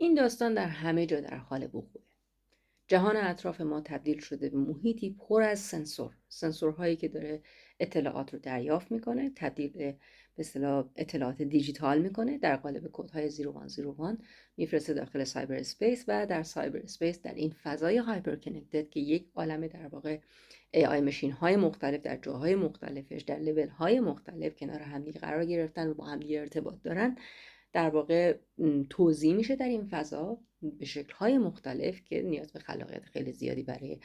این داستان در همه جا در حال وقوعه. جهان اطراف ما تبدیل شده به محیطی پر از سنسورهایی که داره اطلاعات رو دریافت میکنه، تبدیل به اصطلاح اطلاعات دیجیتال میکنه، در قالب کدهای 0101 میفرسته داخل سایبر اسپیس و در سایبر اسپیس، در این فضای هایپر کنکتد که یک عالمه در واقع AI ماشین های مختلف در جاهای مختلفش، در لول های مختلف کنار همدیگه قرار گرفتن و با همدیگه ارتباط دارن، در واقع توزیع میشه در این فضا به شکل‌های مختلف که نیاز به خلاقیت خیلی زیادی برای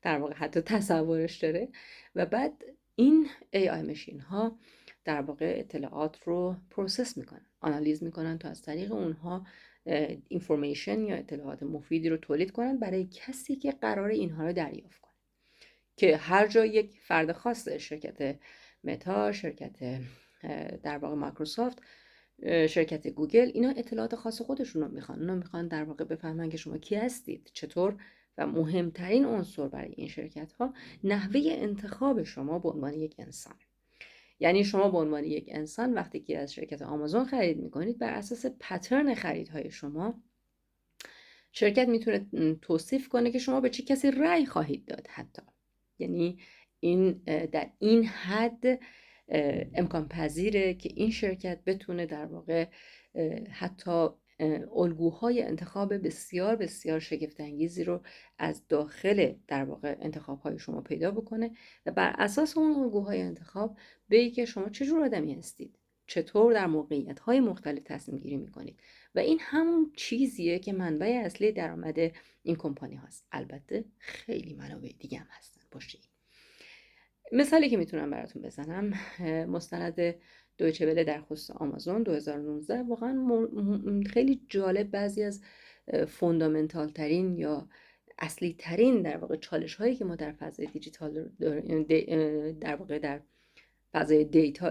در واقع حتی تصورش داره. و بعد این AI ماشین ها در واقع اطلاعات رو پروسس میکنن، آنالیز میکنن تا از طریق اونها اینفورمیشن یا اطلاعات مفیدی رو تولید کنن برای کسی که قرار اینها رو دریافت کنه، که هر جا یک فرد خاصه، شرکت متا، شرکت در واقع مایکروسافت، شرکت گوگل، اینا اطلاعات خاص خودشون رو میخوان. اونا میخوان در واقع بفهمن که شما کی هستید، چطور، و مهمترین عنصر برای این شرکت ها نحوه انتخاب شما به عنوان یک انسان. یعنی شما به عنوان یک انسان وقتی که از شرکت آمازون خرید میکنید، بر اساس پترن خریدهای شما شرکت میتونه توصیف کنه که شما به چه کسی رأی خواهید داد. حتی یعنی این در این حد امکان پذیره که این شرکت بتونه در واقع حتی الگوهای انتخاب بسیار بسیار شگفت‌انگیزی رو از داخل در واقع انتخاب‌های شما پیدا بکنه و بر اساس اون الگوهای انتخاب بگه که شما چجور آدمی هستید، چطور در موقعیت‌های مختلف تصمیم گیری می‌کنید. و این همون چیزیه که منبع اصلی درآمد این کمپانی هاست. البته خیلی منابع دیگه هم هستن پشت این. مثالی که میتونم براتون بزنم، مستند دویچه وله در خصوص آمازون 2019 واقعا خیلی جالب بعضی از فوندامنتال ترین یا اصلی ترین در واقع چالش هایی که ما در فضای دیجیتال در واقع در فضای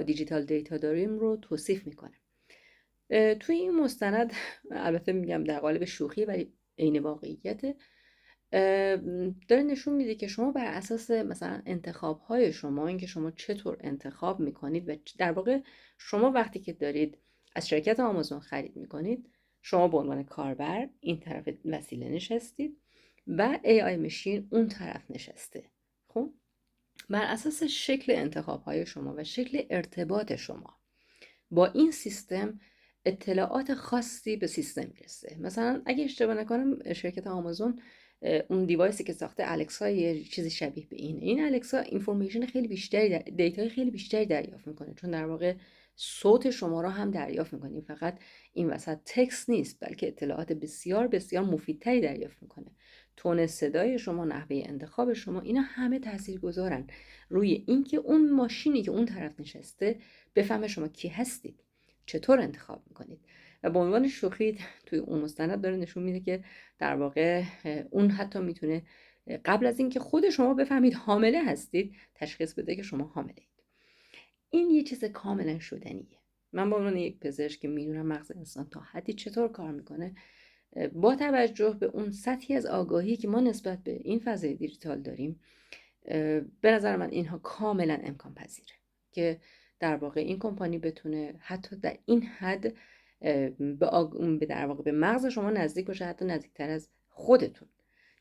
دیجیتال دیتا داریم رو توصیف میکنه. توی این مستند، البته میگم در قالب شوخی ولی عین واقعیته، داره نشون میده که شما بر اساس مثلا انتخاب های شما، اینکه شما چطور انتخاب میکنید و در واقع شما وقتی که دارید از شرکت آمازون خرید میکنید، شما به عنوان کاربر این طرف وسیله نشستید و AI ماشین اون طرف نشسته. خب بر اساس شکل انتخاب های شما و شکل ارتباط شما با این سیستم اطلاعات خاصی به سیستم میرسه. مثلا اگه اشتباه نکنم شرکت آمازون اون دیوایسی که ساخته الکسا یه چیزی شبیه به اینه. این الکسا اینفورمیشن خیلی بیشتری، دیتای خیلی بیشتری دریافت میکنه، چون در واقع صوت شما رو هم دریافت میکنه. فقط این وسط تکست نیست، بلکه اطلاعات بسیار بسیار مفیدتری دریافت میکنه. تون صدای شما، نحوه انتخاب شما، اینا همه تاثیرگذارن روی اینکه اون ماشینی که اون طرف نشسته بفهمه شما کی هستید، چطور انتخاب میکنید. و به عنوان شوخی توی اون مستند داره نشون میده که در واقع اون حتی میتونه قبل از اینکه خود شما بفهمید حامله هستید تشخیص بده که شما حامله اید. این یه چیز کاملا شدنیه. من به عنوان یک پزشک که میدونم مغز انسان تا حدی چطور کار میکنه، با توجه به اون سطحی از آگاهی که ما نسبت به این فضای دیجیتال داریم، به نظر من اینها کاملا امکان پذیره که در واقع این کمپانی بتونه حتی در این حد به در واقع به مغز شما نزدیک باشه، حتی نزدیکتر از خودتون.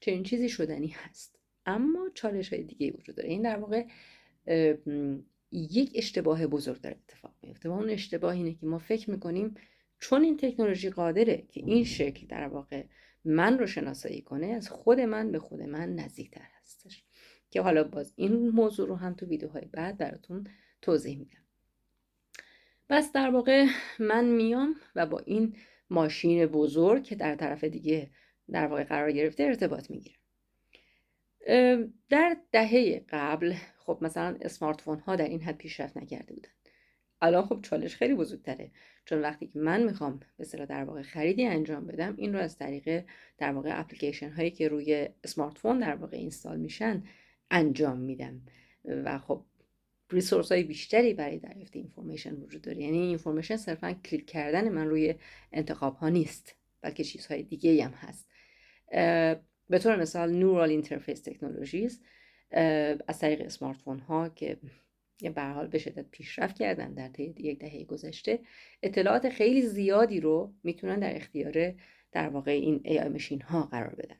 چنین چیزی شدنی هست، اما چالش های دیگه وجود داره. این در واقع یک اشتباه بزرگ داره اتفاق میفته و اون اشتباه اینه که ما فکر میکنیم چون این تکنولوژی قادره که این شکل در واقع من رو شناسایی کنه، از خود من به خود من نزدیکتر هستش، که حالا باز این موضوع رو هم تو ویدیوهای بعد براتون توضیح میدم. بس در واقع من میام و با این ماشین بزرگ که در طرف دیگه در واقع قرار گرفته ارتباط میگیرم. در دهه قبل خب مثلا اسمارت فون ها در این حد پیشرفت نکرده بودن. الان خب چالش خیلی بزرگتره، چون وقتی که من میخوام به اصطلاح در واقع خریدی انجام بدم، این رو از طریق در واقع اپلیکیشن هایی که روی اسمارت فون در واقع اینستال میشن انجام میدم و خب ریسورس های بیشتری برای دریافت اینفورمیشن وجود داره. یعنی اینفورمیشن صرفا کلیک کردن من روی انتخاب ها نیست، بلکه چیزهای دیگه هم هست. به طور مثال نورال اینترفیس تکنولوژیز از طریق اسمارت فون ها که یا به هر حال به شدت پیشرفت کردن در طی یک دهه گذشته، اطلاعات خیلی زیادی رو میتونن در اختیار در واقع این AI ماشین ها قرار بدن.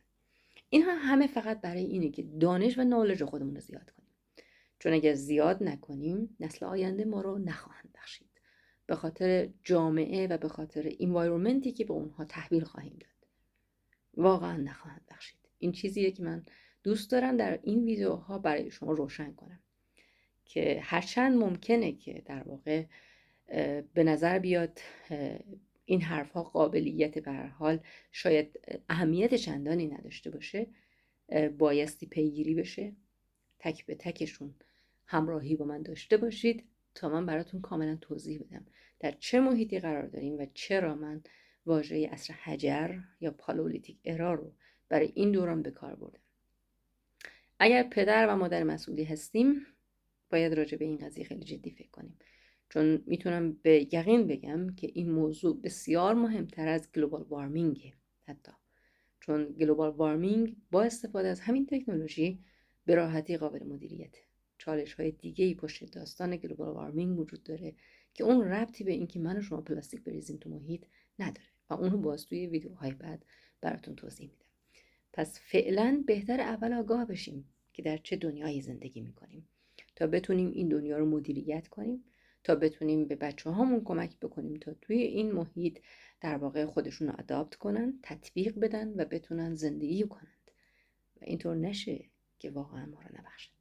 اینها همه فقط برای اینه که دانش و نالج خودمون رو زیاد کنیم، چون اگر زیاد نکنیم نسل آینده ما رو نخواهند بخشید، به خاطر جامعه و به خاطر انوایرمنتی که به اونها تحویل خواهیم داد. واقعا نخواهند بخشید. این چیزیه که من دوست دارم در این ویدیوها برای شما روشن کنم که هرچند ممکنه که در واقع به نظر بیاد این حرفها قابلیت به هر حال شاید اهمیت چندانی نداشته باشه، بایستی پیگیری بشه، تک به تکشون همراهی با من داشته باشید تا من براتون کاملا توضیح بدم در چه محیطی قرار داریم و چرا من واژه عصر حجر یا پالولیتیک ارا رو برای این دوران به کار بردم. اگر پدر و مادر مسئولی هستیم باید راجع به این قضیه خیلی جدی فکر کنیم، چون میتونم به یقین بگم که این موضوع بسیار مهمتر از گلوبال وارمینگه. حتی چون گلوبال وارمینگ با استفاده از همین تکنولوژی به راحتی قابل مدیریته. چالش های دیگه ای پشت داستان گلوبال وارمینگ وجود داره که اون ربطی به این که من و شما پلاستیک بریزیم تو محیط نداره و اونو باز توی ویدیوهای بعد براتون توضیح میدم. پس فعلا بهتر اول آگاه بشیم که در چه دنیایی زندگی میکنیم تا بتونیم این دنیا رو مدیریت کنیم، تا بتونیم به بچه هامون کمک بکنیم تا توی این محیط در واقع خودشون رو ادابت کنن، تطبیق بدن و بتونن زندگی کنند و اینطور نشه که واقعا ما رو نبخشن.